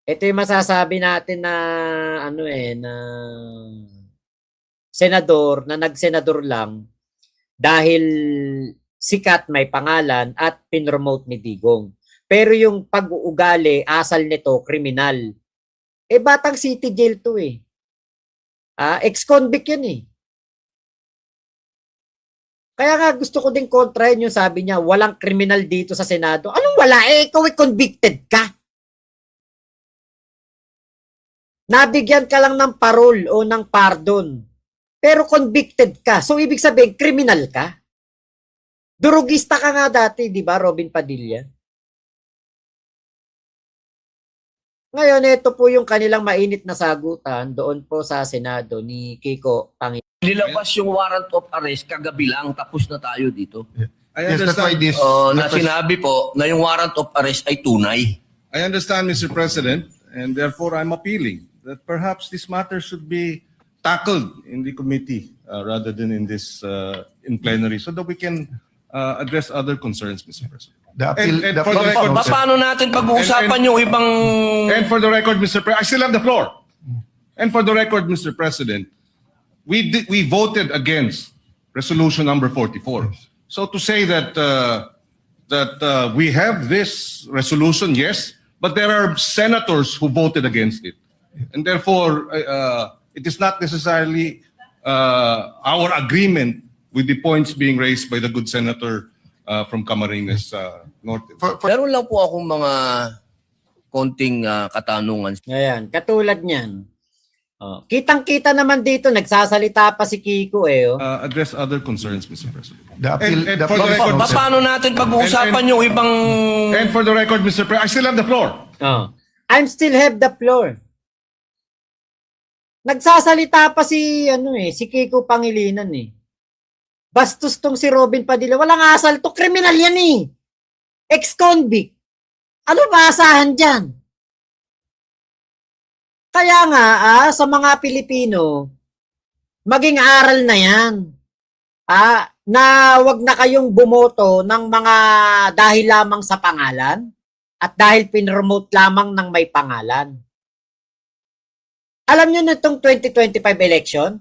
Ito yung masasabi natin na ano na senador na nagsenador lang dahil sikat, may pangalan at pinromote ni Digong. Pero yung pag-uugali, asal nito, kriminal. Batang city jail to eh. Ex-convict yan eh. Kaya nga gusto ko din kontrahin yung sabi niya, walang kriminal dito sa Senado. Anong wala? Ikaw ay convicted ka. Nabigyan ka lang ng parol o ng pardon. Pero convicted ka. So, ibig sabihin, kriminal ka. Durugista ka nga dati, di ba, Robin Padilla? Ngayon, ito po yung kanilang mainit na sagutan doon po sa Senado ni Kiko Pangilinan. Nilabas yung warrant of arrest kagabi lang, tapos na tayo dito. Yes, that's why this. Na sinabi po na yung warrant of arrest ay tunay. I understand, Mr. President, and therefore I'm appealing that perhaps this matter should be tackled in the committee rather than in this in plenary, so that we can address other concerns, Mr. President. For the record, Paano natin pag-uusapan yung ibang... And for the record, Mr. President, I still have the floor. And for the record, Mr. President, we voted against resolution number 44. So to say that we have this resolution, yes, but there are senators who voted against it, and therefore it is not necessarily our agreement with the points being raised by the good senator from Camarines Norte. Meron lang po akong mga konting katanungan. Ayan, katulad niyan. Kitang-kita naman dito, nagsasalita pa si Kiko eh. Address other concerns, Mr. President. Paano natin pag-uusapan yung ibang... And for the record, Mr. President, I still have the floor. I'm still have the floor. Nagsasalita pa si si Kiko Pangilinan eh. Bastos tong si Robin Padilla. Walang asal to, kriminal yan eh. Ex-convict. Ano ba asahan dyan? Kaya nga, sa mga Pilipino, maging aral na yan. Na wag na kayong bumoto ng mga dahil lamang sa pangalan at dahil pinromote lamang ng may pangalan. Alam niyo na itong 2025 election,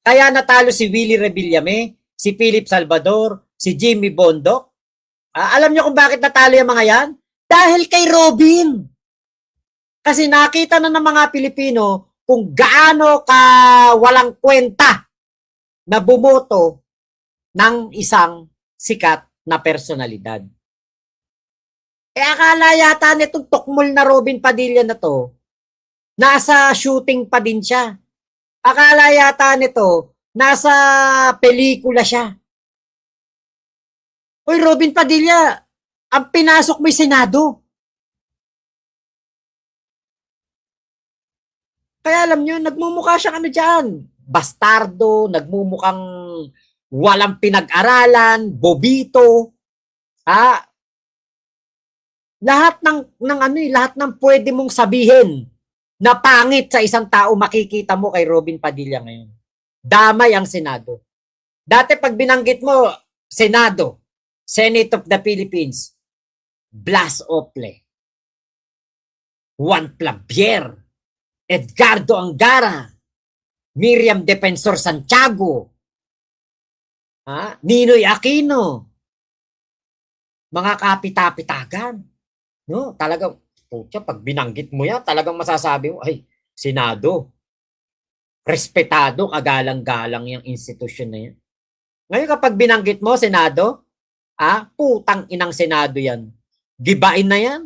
kaya natalo si Willie Revillame, si Philip Salvador, si Jimmy Bondoc. Alam niyo kung bakit natalo yung mga yan? Dahil kay Robin. Kasi nakita na ng mga Pilipino kung gaano ka walang kwenta na bumoto ng isang sikat na personalidad. Akala yata nitong tukmol na Robin Padilla na to, nasa shooting pa din siya. Akala yata nito, nasa pelikula siya. Uy, Robin Padilla, ang pinasok mo yung Senado. Kaya alam nyo, nagmumukha siyang dyan, bastardo, nagmumukhang walang pinag-aralan, bobito, lahat lahat ng pwede mong sabihin na pangit sa isang tao makikita mo kay Robin Padilla ngayon. Damay ang Senado. Dati pag binanggit mo, Senado, Senate of the Philippines, Blas Ople, Juan Plavier, Edgardo Angara, Miriam Defensor Santiago, Ninoy Aquino, mga kapitapitagan. No, talagang, pag binanggit mo yan, talagang masasabi mo, ay, Senado. Respetado, kagalang-galang yung institusyon na yan. Ngayon kapag binanggit mo, Senado, putang inang Senado yan. Gibain na yan.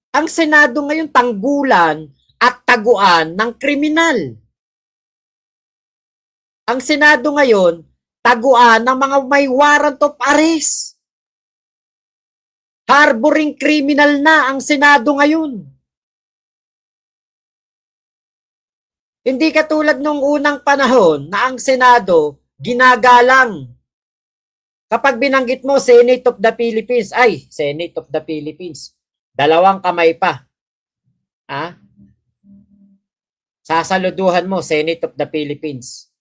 Ang Senado ngayon tanggulan at taguan ng kriminal. Ang Senado ngayon taguan ng mga may warrant of arrest. Harboring criminal na ang Senado ngayon. Hindi katulad nung unang panahon na ang Senado ginagalang. Kapag binanggit mo Senate of the Philippines, ay, Senate of the Philippines. Dalawang kamay pa. Sasaluduhan mo, Senate of the Philippines.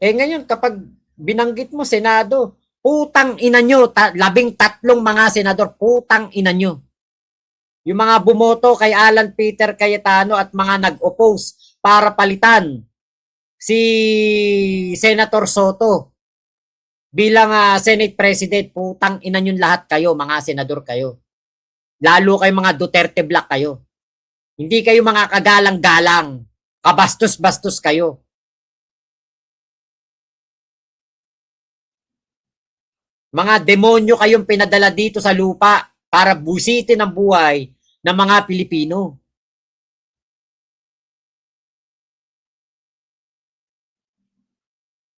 Ngayon, kapag binanggit mo, Senado, putang ina nyo, 13 mga senador, putang ina nyo. Yung mga bumoto kay Alan Peter Cayetano at mga nag-oppose para palitan si Senator Soto bilang Senate President, putang ina nyo lahat kayo, mga senador kayo. Lalo kayo mga Duterte Black kayo. Hindi kayo mga kagalang-galang, kabastos-bastos kayo. Mga demonyo kayong pinadala dito sa lupa para busitin ang buhay ng mga Pilipino.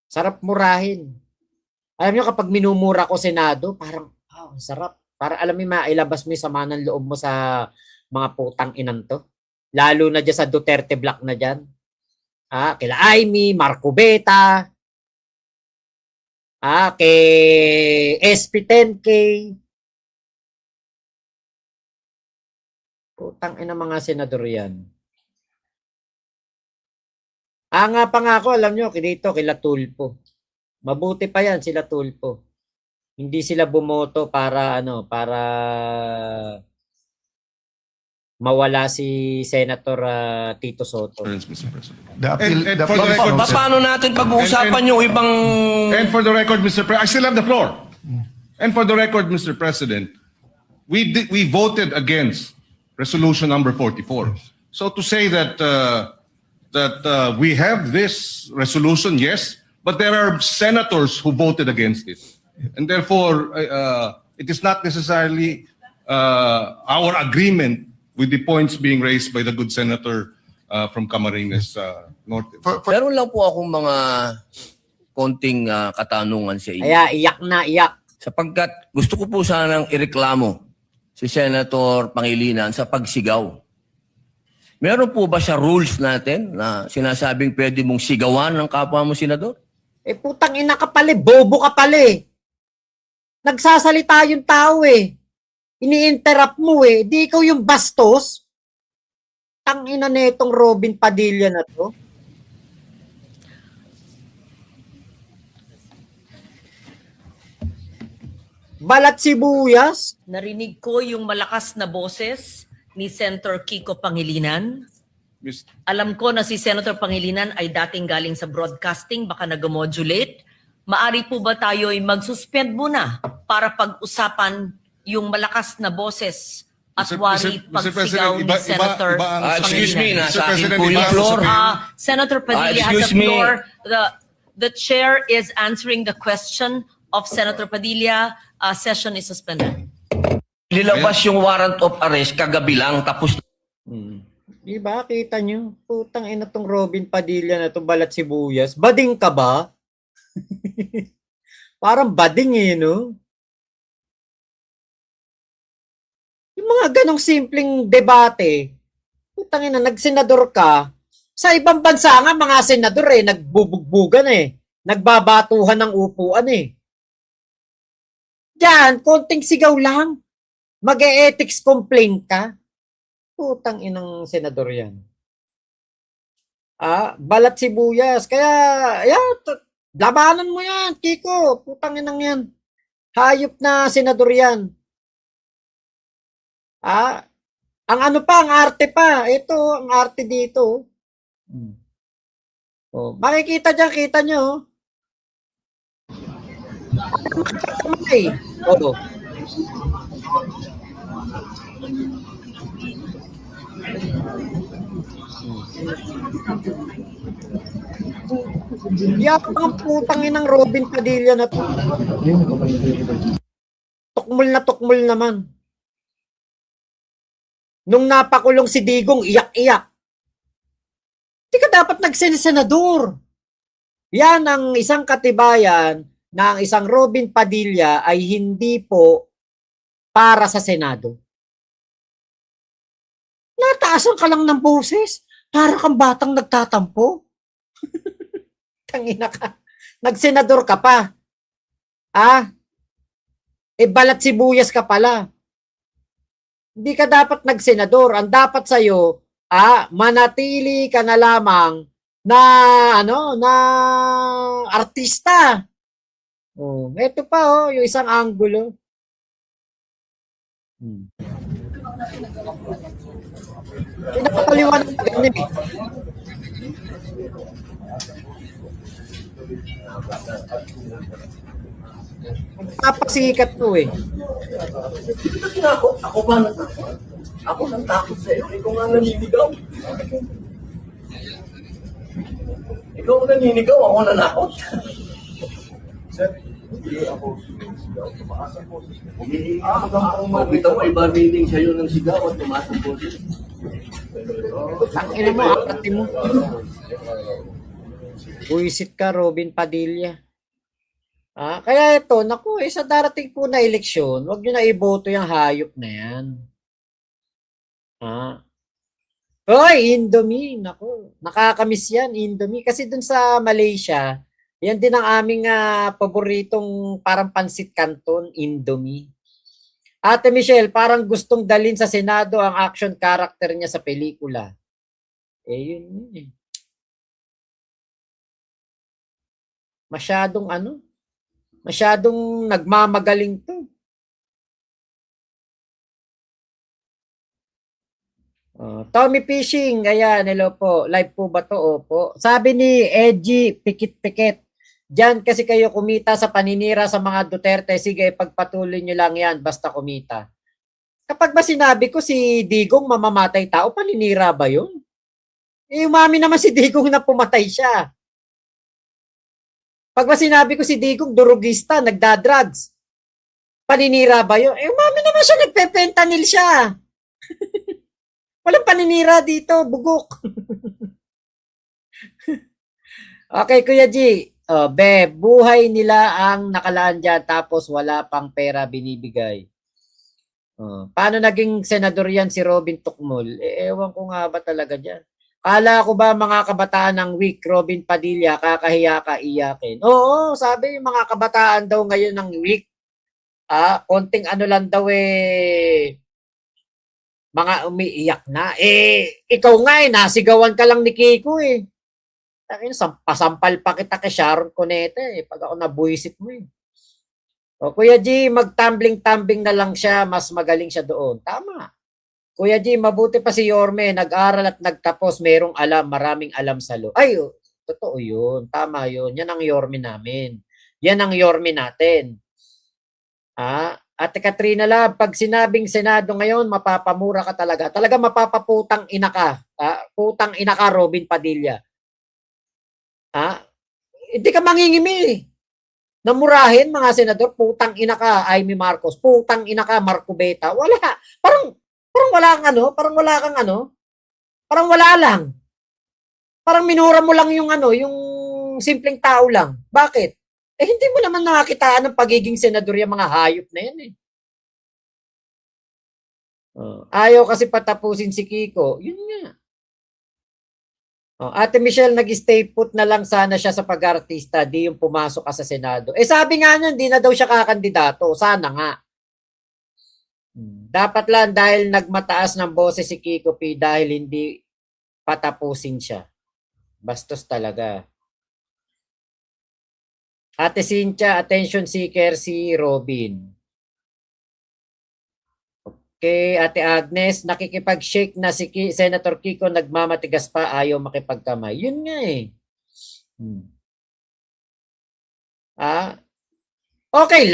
Sarap murahin. Alam nyo, kapag minumura ko Senado, parang, sarap. Para alam mo, mailabas mo yung sama ng loob mo sa mga putang inan to. Lalo na dyan sa Duterte Black na dyan. Kila Amy, Marco Beta, kay SP10K. Putang ina mga senador yan. Nga pa nga ako, alam nyo, dito, kila Tulfo. Mabuti pa yan, sila Tulfo. Hindi sila bumoto para, para mawala si Senator Tito Soto. Mr. President. The appeal, And the for the appeal record, process. Paano natin pag-uusapan yung ibang... And for the record, Mr. President, I still have the floor. And for the record, Mr. President, we voted against resolution number 44. So to say that we have this resolution, yes, but there are senators who voted against it, and therefore it is not necessarily our agreement with the points being raised by the good senator from Camarines Norte. Meron lang po akong mga konting katanungan sa inyo. Kaya iyak na iyak. Sapagkat gusto ko po sanang ireklamo si Senator Pangilinan sa pagsigaw. Meron po ba siya rules natin na sinasabing pwede mong sigawan ng kapwa mo senador? Putang ina ka pala, bobo ka pala eh. Nagsasalita yung tao eh. Ini-interrupt mo eh. Di ikaw yung bastos. Tangina netong Robin Padilla na to. Balat sibuyas. Narinig ko yung malakas na boses ni Senator Kiko Pangilinan. Mis- Alam ko na si Senator Pangilinan ay dating galing sa broadcasting, baka nag-modulate. Maari po ba tayo ay mag-suspend muna para pag-usapan yung malakas na boses at wari pagsigaw ni Senator Excuse me, Pangilinan? nasa akin President, po yung iba ang floor. Senator Padilla has excuse the me. floor. The chair is answering the question of Senator Padilla. Session is suspended. Nilabas yung warrant of arrest kagabi lang tapos Di ba? Kita nyo? Putang ina tong Robin Padilla na to, balat sibuyas. Bading ka ba? Parang bading eh, no? Yung mga ganong simpleng debate, putang ina, nagsenador ka, sa ibang bansa nga, mga senador eh, nagbubugbugan eh. Nagbabatuhan ng upuan eh. Diyan, konting sigaw lang. Mag-e-ethics complaint ka. Putang inang senador yan. Balat sibuyas. Kaya, labanan mo yan, Kiko. Putang inang yan. Hayop na senador yan. Ang ano pa, ang arte pa. Ito, ang arte dito. Makikita dyan, kita nyo. Kamay. Oo. Yakap ang putang inang Robin Padilla na to. Tukmol naman. Nung napakulong si Digong, iyak-iyak. Hindi ka dapat nagsenador. Yan ang isang katibayan na ang isang Robin Padilla ay hindi po para sa Senado. Nataasan ka lang ng boses. Para kang batang nagtatampo. Tangina ka. Nagsenador ka pa. Balat sibuyas ka pala. Hindi ka dapat nagsenador. Ang dapat sa'yo, manatili ka na lamang na artista. Oh, ito pa yung isang anggulo. Pinapaliwanag na ganyan eh. Magpapasikat to eh. Ako ba natakot? Ako nang takot sa'yo. Ikaw nga naninigaw. Ikaw ang naninigaw, ako nanakot. Bitaw ay ba meeting sa'yo ng sigaw at tumaas ang boses? Ang ina mo, akati mo. Buisit ka, Robin Padilla. Kaya ito, naku, sa darating po na eleksyon, wag nyo na iboto yung hayop na yan. Hoy, Indomie, naku, nakakamiss yan, Indomie. Kasi dun sa Malaysia, yan din ang aming paboritong parang pansit canton, Indomie. Ate Michelle, parang gustong dalhin sa Senado ang action character niya sa pelikula. Yun eh. Masyadong nagmamagaling to. Tommy Fishing, ayan, hello po. Live po ba to? Opo. Sabi ni Edgy, pikit-pikit. Diyan kasi kayo kumita sa paninira sa mga Duterte. Sige, pagpatuloy nyo lang yan, basta kumita. Kapag ba sinabi ko si Digong mamamatay tao, paninira ba yun? Umami naman si Digong na pumatay siya. Pag ba sinabi ko si Digong durugista, nagdadrugs, paninira ba yun? Umami naman siya, nagpe-fentanyl siya. Walang paninira dito, bugok. Okay, Kuya G. Buhay nila ang nakalaan dyan tapos wala pang pera binibigay. Paano naging senador yan si Robin Tukmol? Ewan ko nga ba talaga dyan. Kala ko ba mga kabataan ng week, Robin Padilla, kakahiya ka, iyakin? Oo, sabi yung mga kabataan daw ngayon ng week. Konting ano lang daw mga umiiyak na. Ikaw nga nasigawan ka lang ni Kiko eh. Pasampal pa kita kay Sharon Cuneta pag ako nabuisit mo O Kuya G, mag-tumbling-tumbling na lang siya, mas magaling siya doon. Tama. Kuya G, mabuti pa si Yorme, nag-aral at nagtapos, merong alam, maraming alam sa lo. Totoo yun. Tama yun. Yan ang Yorme namin. Yan ang Yorme natin. Ate Katrina Lab, pag sinabing Senado ngayon, mapapamura ka talaga. Talaga mapapaputang ina ka. Putang ina ka, Robin Padilla. Hindi ka mangingimi. Namurahin mga senador, putang ina ka, Amy Marcos, putang ina ka, Marco Beta. Wala. Parang wala kang parang wala kang parang wala lang. Parang minura mo lang yung yung simpleng tao lang. Bakit? Hindi mo naman nakakitaan ng pagiging senador yung mga hayop na yan Ayaw kasi patapusin si Kiko. Yun nga. Ate Michelle, nag-stay put na lang sana siya sa pag-artista, di yung pumasok ka sa Senado. Sabi nga niya, hindi na daw siya kakandidato. Sana nga. Dapat lang dahil nagmataas ng boses si Kiko P dahil hindi patapusin siya. Bastos talaga. Ate Cynthia, attention seeker si Robin. Okay, Ate Agnes, nakikipag-shake na si Senator Kiko, nagmamatigas pa, ayaw makipagkamay. Yun nga Okay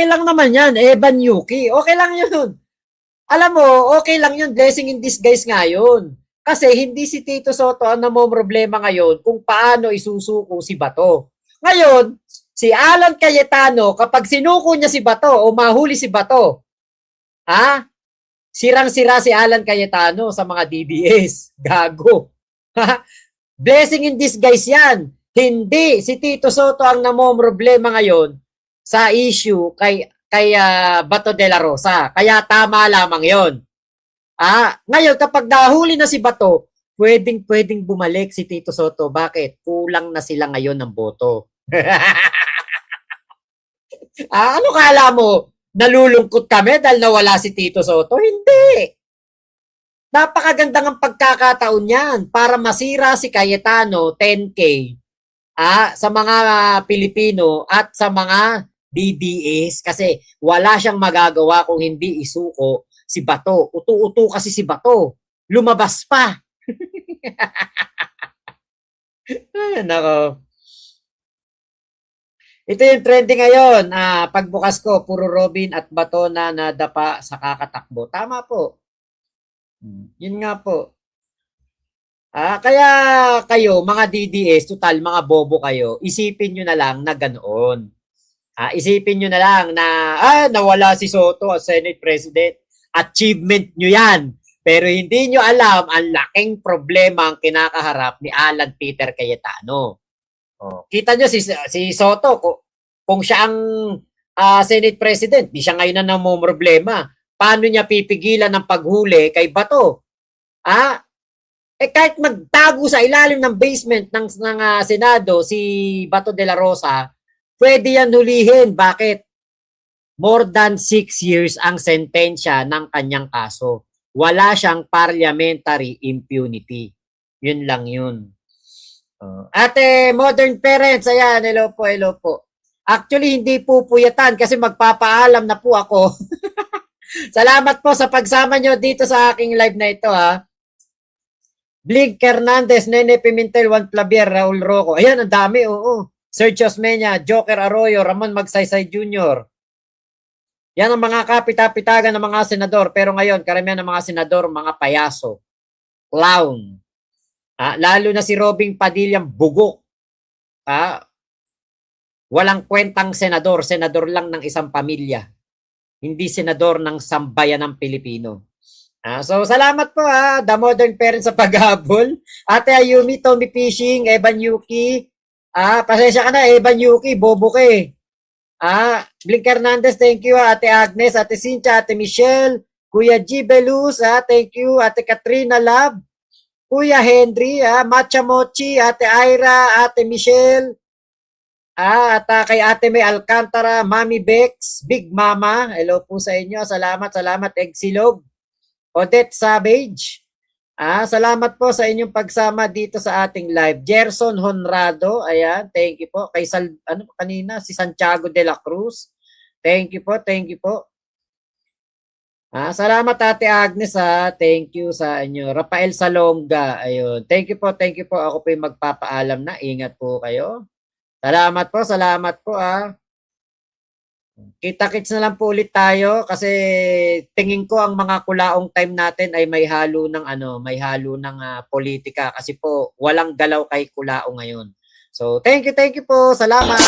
lang naman yan. Evan Yuki, okay lang yun. Alam mo, okay lang yun, blessing in disguise nga yun. Kasi hindi si Tito Soto ang namomroblema ngayon kung paano isusuko si Bato. Ngayon, si Alan Cayetano, kapag sinuko niya si Bato o mahuli si Bato, sirang-sira si Alan Cayetano sa mga DDS. Gago. Blessing in disguise yan. Hindi si Tito Soto ang namomroblema ngayon sa issue kay Bato de la Rosa. Kaya tama lamang yon. Ngayon kapag nahuli na si Bato, pwedeng bumalik si Tito Soto. Bakit? Kulang na sila ngayon ng boto. Ano kala mo? Nalulungkot kami dahil nawala si Tito Soto? Hindi. Napakagandang ang pagkakataon yan para masira si Cayetano, 10K. sa mga Pilipino at sa mga DDS kasi wala siyang magagawa kung hindi isuko si Bato. Utu-utu kasi si Bato. Lumabas pa. Ay, nako. Ito yung trending ngayon. Pagbukas ko, puro Robin at Bato na nadapa sa kakatakbo. Tama po. Yun nga po. Kaya kayo, mga DDS, total, mga bobo kayo, isipin nyo na lang na ganoon. Isipin nyo na lang na, nawala si Soto as Senate President. Achievement nyo yan. Pero hindi nyo alam ang laking problema ang kinakaharap ni Alan Peter Cayetano. Kita nyo si Soto, kung siya ang Senate President, di siya ngayon na problema. Paano niya pipigilan ng paghuli kay Bato? Kahit magtago sa ilalim ng basement ng Senado si Bato de la Rosa, pwede yan hulihin. Bakit? More than 6 years ang sentensya ng kanyang kaso. Wala siyang parliamentary impunity. Yun lang yun. Ate, modern parents, ayan, hello po, hello po. Actually, hindi po puyatan kasi magpapaalam na po ako. Salamat po sa pagsama nyo dito sa aking live na ito, Blink Hernandez, Nene Pimentel, Juan Clavier, Raul Roco. Ayan, ang dami, oo. Sergio Osmeña, Joker Arroyo, Ramon Magsaysay Jr. Yan ang mga kapita-pitagan ng mga senador. Pero ngayon, karamihan ng mga senador, mga payaso. Clown. Lalo na si Robing Padillang bugok. Walang kwentang senador. Senador lang ng isang pamilya. Hindi senador ng sambayan ng Pilipino. So, salamat po The Modern Parents sa paghabol. Ate Ayumi, Tommy Fishing, Evan Yuki. Pasensya ka na, Evan Yuki, bobo ka eh. Blink Hernandez, thank you. Ate Agnes, Ate Cynthia, Ate Michelle, Kuya G. Belus, thank you. Ate Katrina Lab, Kuya Henry, Macha Mochi, Ate Ira, Ate Michelle, at kay Ate May Alcantara, Mami Bex, Big Mama, hello po sa inyo. Salamat, salamat. Exilog, Odette Savage, salamat po sa inyong pagsama dito sa ating live. Gerson Honrado, ayan, thank you po. Kay kanina, si Santiago de la Cruz, thank you po, thank you po. Salamat Ate Agnes thank you sa inyo. Rafael Salonga, ayun, thank you po, thank you po. Ako po yung magpapaalam na, ingat po kayo. Salamat po, Kita-kits na lang po ulit tayo kasi tingin ko ang mga kulaong time natin ay may halo ng politika kasi po walang galaw kay kulao ngayon. So, thank you po. Salamat.